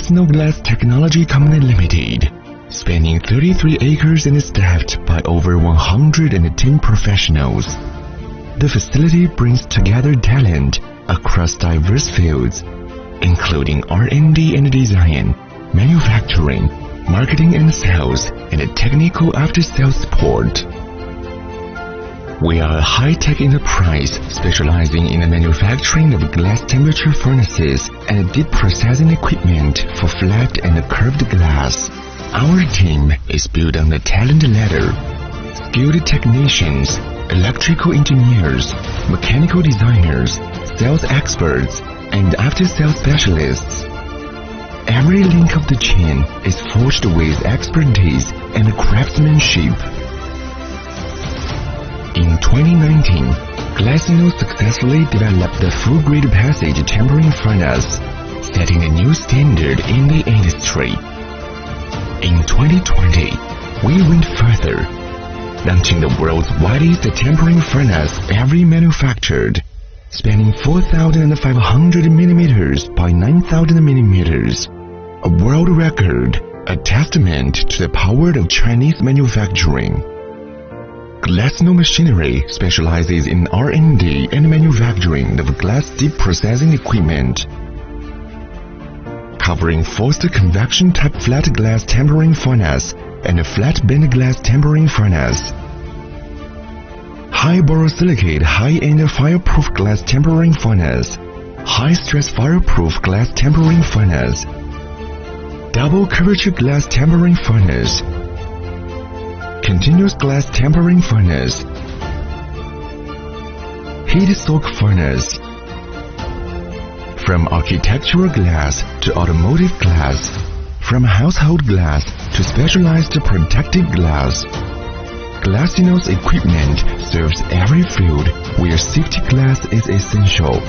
GLASINO Glass Technology Company Limited, spanning 33 acres and staffed by over 110 professionals. The facility brings together talent across diverse fields, including R&D and design, manufacturing, marketing and sales, and technical after-sales support. We are a high-tech enterprise specializing in the manufacturing of glass temperature furnaces and deep processing equipment for flat and curved glass. Our team is built on the talent ladder. Skilled technicians, electrical engineers, mechanical designers, sales experts, and after-sales specialists. Every link of the chain is forged with expertise and craftsmanship. In 2019, GLASINO successfully developed the full-grade passage tempering furnace, setting a new standard in the industry. In 2020, we went further, launching the world's widest tempering furnace ever manufactured, spanning 4,500 mm by 9,000 mm, a world record, a testament to the power of Chinese manufacturing. GLASINO machinery specializes in R&D and manufacturing of glass deep processing equipment, covering forced convection type flat glass tempering furnace and a flat bend glass tempering furnace, high borosilicate high-end fireproof glass tempering furnace, high-stress fireproof glass tempering furnace, double curvature glass tempering furnace, continuous glass tempering furnace, heat soak furnace. From architectural glass to automotive glass, from household glass to specialized protective glass, GLASINO's equipment serves every field where safety glass is essential.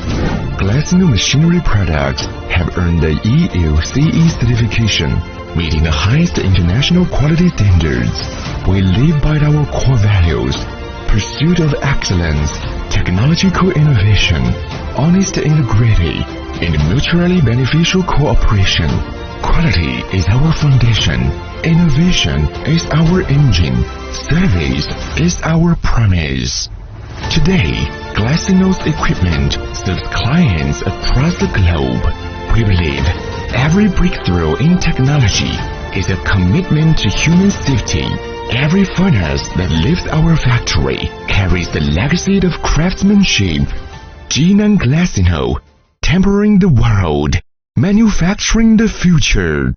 GLASINO machinery products have earned the EU-CE certification, meeting the highest international quality standards. We live by our core values: pursuit of excellence, technological innovation, honest integrity, and mutually beneficial cooperation. Quality is our foundation. Innovation is our engine. Service is our promise. Today, GLASINO's equipment serves clients across the globe. We believe every breakthrough in technology is a commitment to human safety. Every furnace that leaves our factory carries the legacy of craftsmanship. GLASINO, tempering the world, manufacturing the future.